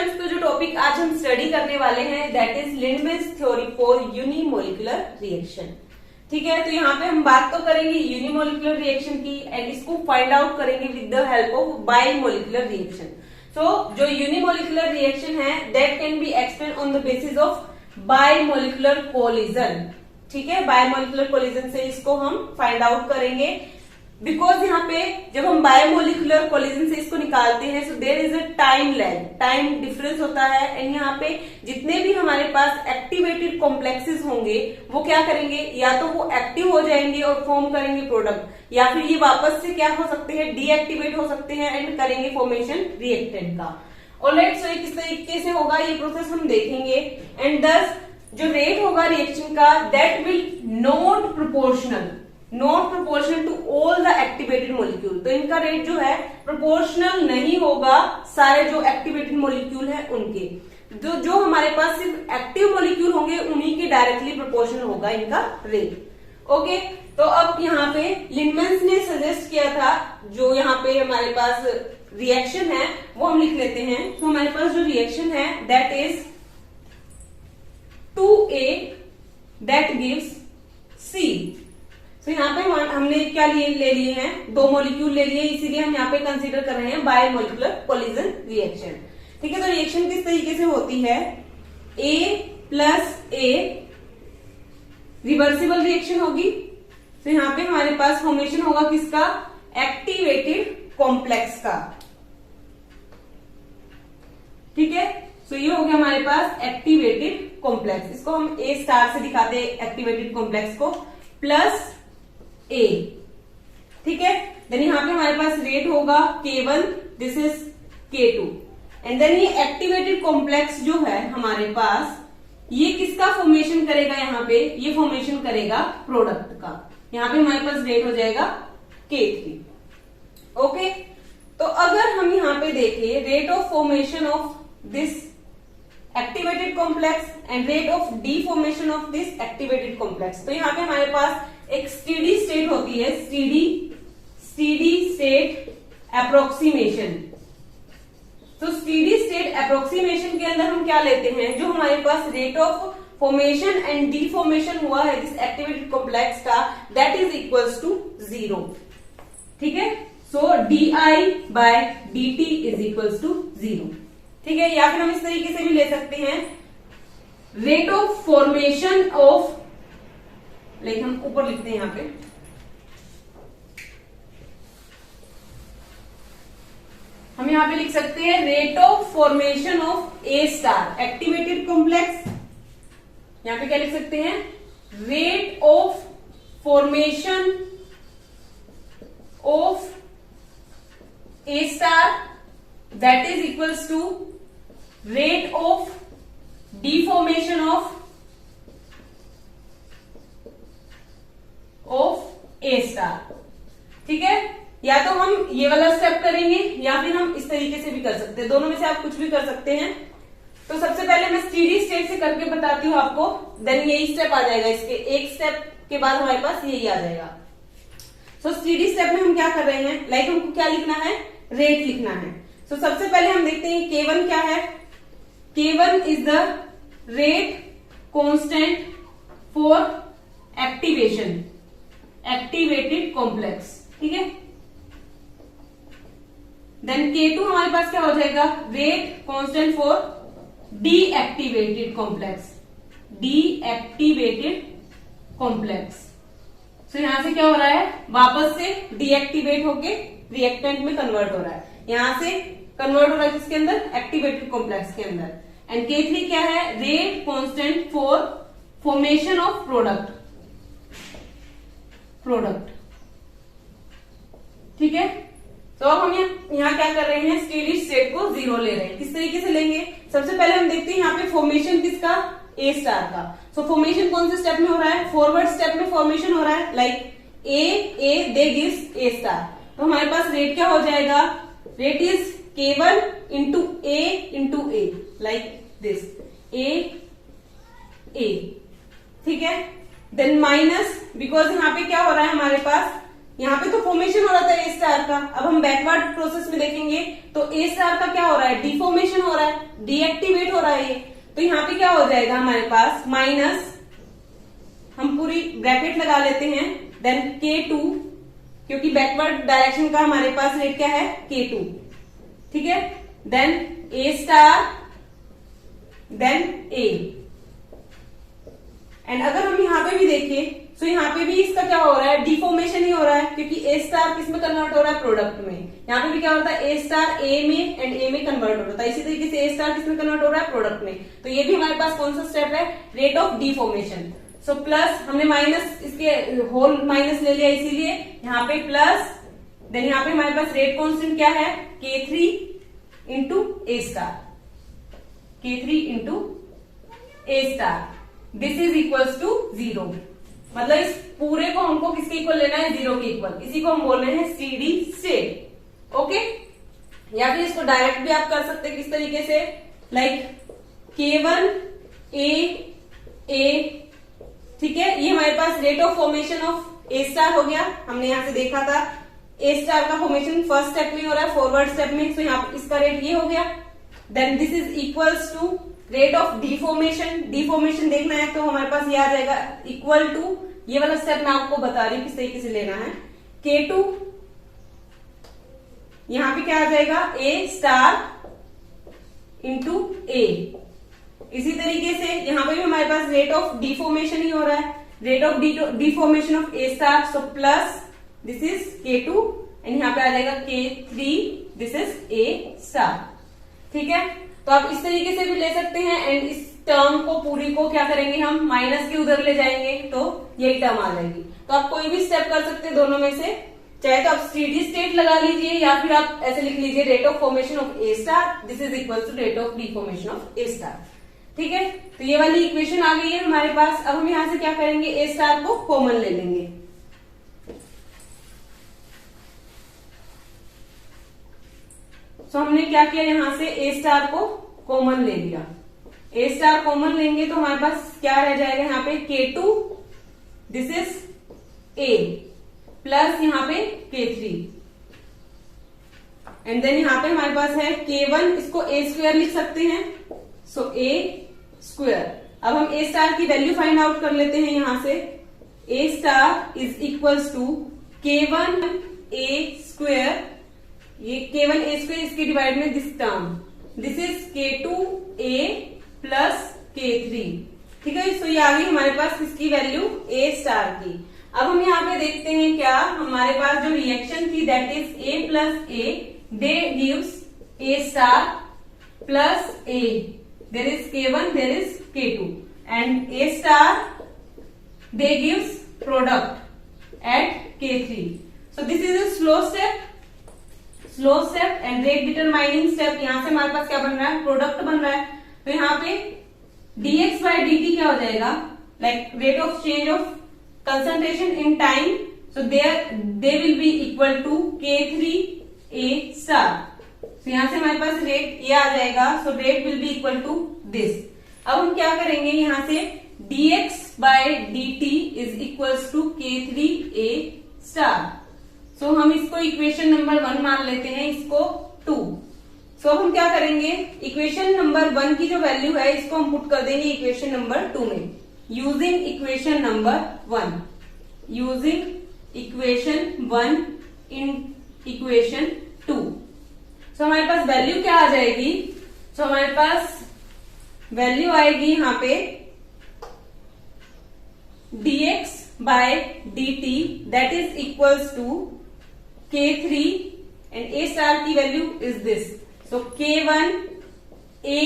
Students, तो जो topic आज हम स्टडी करने वाले हैं that is Lindemann's theory for unimolecular reaction. ठीक है, तो यहाँ पे हम बात तो करेंगे यूनिमोलिकुलर रिएक्शन की एंड इसको फाइंड आउट करेंगे with the help of bimolecular reaction. So जो यूनिमोलिकुलर रिएक्शन है that can be explain on the basis of bimolecular collision. ठीक है, बायोमोलिकुलर कोलिजन से इसको हम फाइंड आउट करेंगे बिकॉज यहाँ पे जब हम बायोमोलिकुलर कोलिजन से इसको निकालते हैं so there is a time lag, time difference होता है एंड यहाँ पे जितने भी हमारे पास एक्टिवेटेड कॉम्प्लेक्सेस होंगे वो क्या करेंगे, या तो वो एक्टिव हो जाएंगे और फॉर्म करेंगे प्रोडक्ट, या फिर ये वापस से क्या हो सकते हैं, डीएक्टिवेट हो सकते हैं एंड करेंगे फॉर्मेशन रिएक्टेंट का। ऑलराइट, सो किस तरीके से होगा ये प्रोसेस हम देखेंगे एंड दस जो रेट होगा रिएक्शन का that will not proportional to all the activated molecule. तो इनका रेट जो है प्रोपोर्शनल नहीं होगा सारे जो एक्टिवेटेड मॉलिक्यूल है उनके, जो हमारे पास सिर्फ एक्टिव मॉलिक्यूल होंगे उन्हीं के डायरेक्टली प्रोपोर्शनल होगा इनका रेट। ओके, तो अब यहाँ पे लिंडमैन्स ने सजेस्ट किया था जो यहाँ पे हमारे पास रिएक्शन है वो हम लिख लेते हैं। तो हमारे पास जो रिएक्शन है that is 2A that gives C। तो यहाँ पे हमने क्या ले लिए हैं, दो मॉलिक्यूल ले लिए, इसीलिए हम यहाँ पे कंसीडर कर रहे हैं बायोमोलिकुलर कोलिजन रिएक्शन। ठीक है, तो रिएक्शन किस तरीके से होती है, A plus A reversible reaction होगी। तो यहाँ पे हमारे पास फॉर्मेशन होगा किसका, एक्टिवेटेड कॉम्प्लेक्स का। ठीक है, तो ये हो गया हमारे पास एक्टिवेटेड कॉम्प्लेक्स, इसको हम A स्टार से दिखाते हैं एक्टिवेटेड कॉम्प्लेक्स को, प्लस A। ठीक है, देन यहाँ पे हमारे पास रेट होगा K1, this is K2 and then ये एक्टिवेटेड कॉम्प्लेक्स जो है हमारे पास ये किसका फॉर्मेशन करेगा, यहाँ पे ये फॉर्मेशन करेगा प्रोडक्ट का। यहाँ पे हमारे पास रेट हो जाएगा K3। ओके, तो अगर हम यहाँ पे देखें rate of formation of this activated complex and rate of deformation of this activated complex, तो यहाँ पे हमारे पास एक स्टेडी स्टेट होती है, स्टेडी स्टेट अप्रोक्सीमेशन। तो स्टेडी स्टेट अप्रोक्सीमेशन के अंदर हम क्या लेते हैं, जो हमारे पास rate of formation and deformation हुआ है दिस एक्टिवेटेड कॉम्प्लेक्स का दैट इज इक्वल्स टू 0। ठीक है, सो di/dt इज इक्वल्स टू 0। ठीक है, या फिर हम इस तरीके से भी ले सकते हैं, rate of formation of, like हम ऊपर लिखते हैं यहाँ पे, हम यहाँ पे लिख सकते हैं rate of formation of A star activated complex. यहाँ पे क्या लिख सकते हैं, rate of formation of A star that is equals to rate of deformation of A star। ठीक है, या तो हम ये वाला स्टेप करेंगे या फिर हम इस तरीके से भी कर सकते हैं, दोनों में से आप कुछ भी कर सकते हैं। तो सबसे पहले मैं स्टेडी स्टेट से करके बताती हूँ आपको, देन यही स्टेप आ जाएगा, इसके एक स्टेप के बाद हमारे पास यही आ जाएगा। सो स्टेडी स्टेप में हम क्या कर रहे हैं, लाइक हमको क्या लिखना है, रेट लिखना है। तो सबसे पहले हम देखते हैं K1 क्या है, K1 is the rate constant for activated complex. ठीक है, देन K2 हमारे पास क्या हो जाएगा, rate constant for deactivated complex. तो यहां से क्या हो रहा है, वापस से डीएक्टिवेट होके रिएक्टेंट में कन्वर्ट हो रहा है, यहां से कन्वर्ट हो रहा है किसके अंदर, एक्टिवेटेड कॉम्प्लेक्स के अंदर। एंड K3 क्या है, rate constant for formation of product. ठीक है, तो अब हम यहाँ क्या कर रहे हैं, स्टेडी स्टेट को 0 ले रहे हैं। किस तरीके से लेंगे, सबसे पहले हम देखते हैं यहाँ पे फॉर्मेशन किसका, A स्टार का। सो फॉर्मेशन कौन से स्टेप में हो रहा है, फॉरवर्ड स्टेप में फॉर्मेशन हो रहा है, like A they gives A star. तो हमारे पास रेट क्या हो जाएगा, rate is K1 into A like this, A। ठीक है, देन माइनस, बिकॉज यहाँ पे क्या हो रहा है हमारे पास, यहाँ पे तो फॉर्मेशन हो रहा था ए स्टार का, अब हम बैकवर्ड प्रोसेस में देखेंगे तो ए स्टार का क्या हो रहा है, डिफॉर्मेशन हो रहा है, डीएक्टिवेट हो रहा है ये। तो यहाँ पे क्या हो जाएगा हमारे पास माइनस, हम पूरी ब्रैकेट लगा लेते हैं, देन K2, क्योंकि बैकवर्ड डायरेक्शन का हमारे पास रेट क्या है K2, ठीक है, then A star, then A। And अगर हम यहाँ पे भी देखें तो यहाँ पे भी इसका क्या हो रहा है, डिफॉर्मेशन ही हो रहा है, क्योंकि ए स्टार किस में कन्वर्ट हो रहा है, प्रोडक्ट में। यहाँ पे भी क्या होता है, ए स्टार ए में एंड ए में कन्वर्ट हो रहा है, इसी तरीके से ए स्टार किस में कन्वर्ट हो रहा है, प्रोडक्ट में। तो ये भी हमारे पास कौन सा स्टेप है, rate of deformation. So plus हमने माइनस, इसके होल माइनस ले लिया, इसीलिए यहाँ पे प्लस, देन यहाँ पे हमारे पास रेट कॉन्स्टेंट क्या है, K3 into A star, K3 into A star, this is equals to 0। मतलब इस पूरे को हमको किसके इक्वल लेना है, 0 के इक्वल। इसी को हम बोल रहे हैं स्टेडी स्टेट। ओके, या फिर इसको डायरेक्ट भी आप कर सकते हैं किस तरीके से, लाइक K1 A, ठीक है, ये हमारे पास rate of formation of A star हो गया। हमने यहां से देखा था ए स्टार का फॉर्मेशन फर्स्ट स्टेप में हो रहा है, फॉरवर्ड स्टेप में, तो यहाँ इसका रेट ये हो गया। Then this is equals to rate of deformation. Deformation देखना है तो हमारे पास ये आ जाएगा इक्वल टू, ये वाला स्टेप मैं आपको बता रही हूँ किस तरीके से लेना है, K2, यहां पे क्या आ जाएगा, ए स्टार इंटू ए। इसी तरीके से यहां पे भी हमारे पास रेट ऑफ डिफॉर्मेशन ही हो रहा है, rate of deformation of A star, so plus this is K2 and यहाँ पे आ जाएगा K3, this is a star. ठीक है, तो आप इस तरीके से भी ले सकते हैं एंड इस टर्म को पूरी को क्या करेंगे हम, माइनस के उधर ले जाएंगे तो यही टर्म आ जाएगी। तो आप कोई भी स्टेप कर सकते हैं दोनों में से, चाहे तो आप स्टेडी स्टेट लगा लीजिए या फिर आप ऐसे लिख लीजिए rate of formation of A star, this is equal to rate of deformation of A star. ठीक है, तो ये वाली इक्वेशन आ गई है हमारे पास। अब हम यहां से क्या करेंगे, ए स्टार को कॉमन ले लेंगे। तो हमने क्या किया, यहां से ए स्टार को कॉमन ले लिया। ए स्टार कॉमन लेंगे तो हमारे पास क्या रह जाएगा, यहाँ पे K2, this is a, plus यहाँ पे K3 एंड देन यहाँ पे हमारे पास है K1, इसको ए स्क्वायर लिख सकते हैं, सो ए स्क्वायर। अब हम ए स्टार की वैल्यू फाइंड आउट कर लेते हैं यहां से, A star is equals to K1 A square, ये K1 ए स्क्वायर, इसके डिवाइड में this term, this is K2 A plus K3। ठीक है, तो ये आ गई हमारे पास किसकी वैल्यू, ए स्टार की। अब हम यहाँ पे देखते हैं क्या हमारे पास जो रिएक्शन थी, that is a plus A, they gives A star plus A, there is K1, there is K2 and A star they gives product at K3। So this is a slow step and rate determining step. यहां से हमारे पास क्या बन रहा है, product बन रहा है। तो यहाँ पे dx by dt क्या हो जाएगा, like rate of change of concentration in time, so they will be equal to K3 A star. तो यहां से हमारे पास रेट ये आ जाएगा, so rate will be equal to this. अब हम क्या करेंगे, यहां से dx by dt is equals to K3 A star. So हम इसको इक्वेशन नंबर 1 मान लेते हैं, इसको 2। सो अब हम क्या करेंगे, इक्वेशन नंबर 1 की जो वैल्यू है इसको हम पुट कर देंगे इक्वेशन नंबर 2 में, using equation number 1, using equation 1 in equation 2। सो हमारे पास वैल्यू क्या आ जाएगी, सो हमारे पास वैल्यू आएगी यहां पे dx by dt that is equals to K3 and A star की वैल्यू is this, so K1 A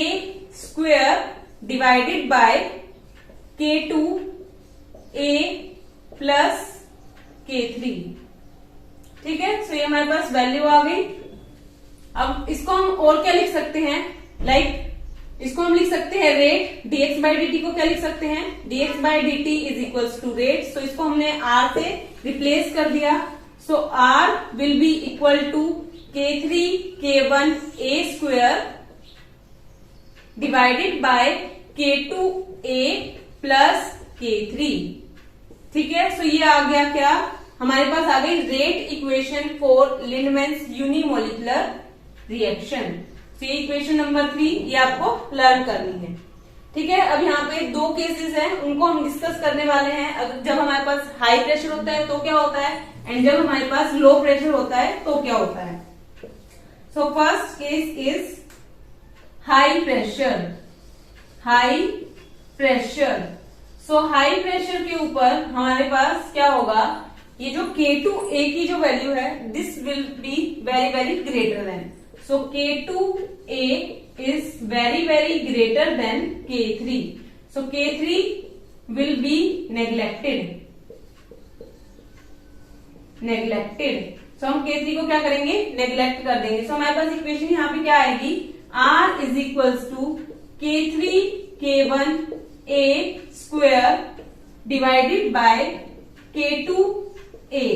square divided by K2 A plus K3। ठीक है, सो ये हमारे पास वैल्यू आ गई। अब इसको हम और क्या लिख सकते हैं, लाइक इसको हम लिख सकते हैं रेट, dx by dt को क्या लिख सकते हैं, dx by dt is equals to rate. So इसको हमने r से रिप्लेस कर दिया, so r will be equal to K3 K1 A square divided by K2 A plus K3। ठीक है, सो ये आ गया क्या, हमारे पास आ गई rate equation for Lindemann's unimolecular reaction. तो ये इक्वेशन नंबर 3 ये आपको लर्न करनी है। ठीक है, अब यहाँ पे 2 केसेस हैं, उनको हम डिस्कस करने वाले हैं। अगर जब हमारे पास हाई प्रेशर होता है तो क्या होता है, एंड जब हमारे पास लो प्रेशर होता है तो क्या होता है। So first case is high pressure. High pressure, so high pressure के ऊपर हमारे पास क्या होगा, ये जो K2A की जो वैल्यू है this will be very very greater than, so K2A is very greater than K3. So K3 will be neglected. So हम K3 को क्या करेंगे, नेग्लेक्ट कर देंगे। So हमारे पास इक्वेशन यहाँ पे क्या आएगी, R is equals to K3 K1A square divided by K2A।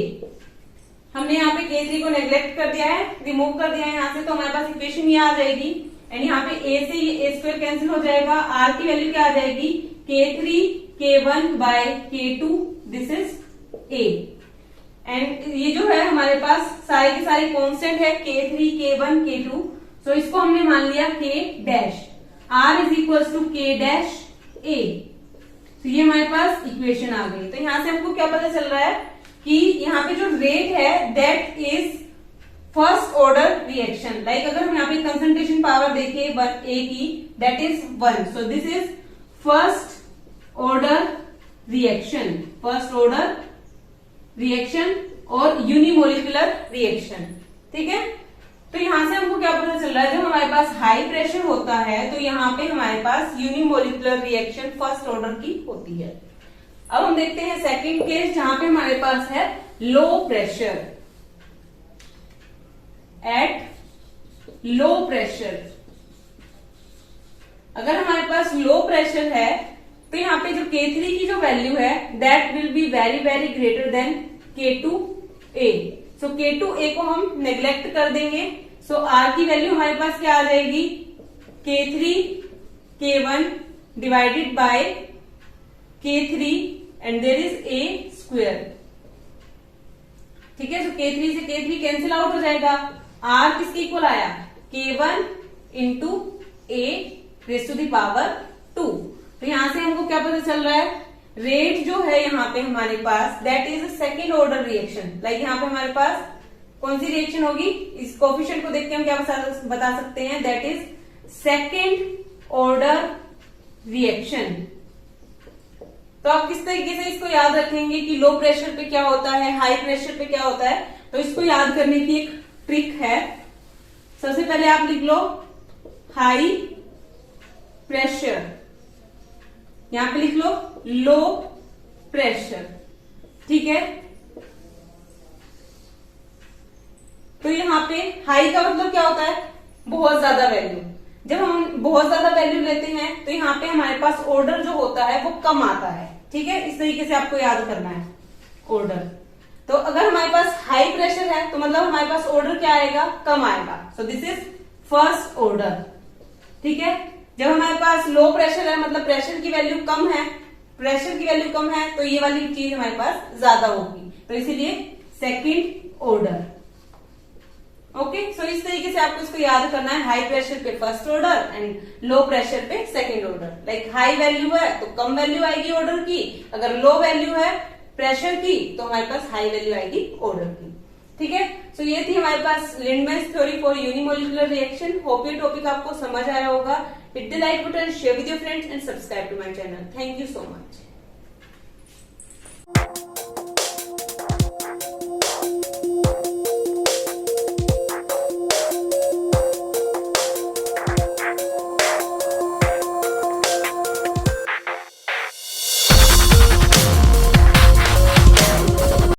हमने यहाँ पे K3 को नेग्लेक्ट कर दिया है, रिमूव कर दिया है यहाँ से, तो हमारे पास इक्वेशन ये आ जाएगी। एंड यहाँ पे a से ये a स्क्वायर कैंसिल हो जाएगा, r की वैल्यू क्या आ जाएगी, K3 K1 by K2, this is a। And ये जो है हमारे पास सारे के सारे कांस्टेंट है, K3 K1 K2, सो इसको हमने मान लिया K dash, r is equal to K dash a। तो ये हमारे पास इक्वेशन आ गई। तो यहाँ से हमको क्या पता चल रहा है कि यहाँ पे जो रेट है that is first order reaction. Like अगर हम यहाँ पे कंसंट्रेशन पावर देखें 1A की, that is 1, so this is first order reaction. First order reaction और यूनिमोलिकुलर रिएक्शन। ठीक है, तो यहां से हमको क्या पता चल रहा है, जब हमारे पास हाई प्रेशर होता है तो यहाँ पे हमारे पास यूनिमोलिकुलर रिएक्शन फर्स्ट ऑर्डर की होती है। अब हम देखते हैं सेकंड केस, जहां पे हमारे पास है low pressure. At low pressure, अगर हमारे पास लो प्रेशर है तो यहाँ पे जो K3 की जो वैल्यू है that will be very very greater than K2A। So K2A को हम नेग्लेक्ट कर देंगे, सो R की वैल्यू हमारे पास क्या आ जाएगी, K3 K1 divided by K3 and there is A square. ठीक है, सो K3 से K3 कैंसिल आउट हो जाएगा, R किसके इक्वल आया, K1 into A raise to the power 2। तो यहां से हमको क्या पता चल रहा है, रेट जो है यहाँ पे हमारे पास that is second order reaction. Like यहाँ पे हमारे पास कौन सी रिएक्शन होगी, इस कोफिशिएंट को देख के हम क्या बता सकते हैं, that is second order reaction. तो आप किस तरीके से इसको याद रखेंगे कि लो प्रेशर पे क्या होता है, हाई प्रेशर पे क्या होता है, तो इसको याद करने की एक ट्रिक है। सबसे पहले आप लिख लो हाई प्रेशर, यहां पे लिख लो लो प्रेशर। ठीक है, तो यहां पे हाई का मतलब क्या होता है, बहुत ज्यादा वैल्यू। जब हम बहुत ज्यादा वैल्यू लेते हैं तो यहाँ पे हमारे पास ऑर्डर जो होता है वो कम आता है। ठीक है, इस तरीके से आपको याद करना है ऑर्डर। तो अगर हमारे पास हाई प्रेशर है तो मतलब हमारे पास ऑर्डर क्या आएगा, कम आएगा, so this is first order. ठीक है, जब हमारे पास लो प्रेशर है मतलब प्रेशर की वैल्यू कम है, प्रेशर की वैल्यू कम है तो ये वाली चीज हमारे पास ज्यादा होगी, तो इसीलिए सेकंड ऑर्डर। ओके, सो इस तरीके से आपको इसको याद करना है, हाई प्रेशर पे first order and low pressure पे second order. Like high value है तो कम वैल्यू आएगी ऑर्डर की, अगर लो वैल्यू है प्रेशर की तो हमारे पास हाई वैल्यू आएगी ऑर्डर की। ठीक है, सो ये थी हमारे पास Lindemann's theory for unimolecular reaction. Hope ये टॉपिक आपको समझ आया होगा। Hit the like button, share with your friends and subscribe to my channel. Thank you so much.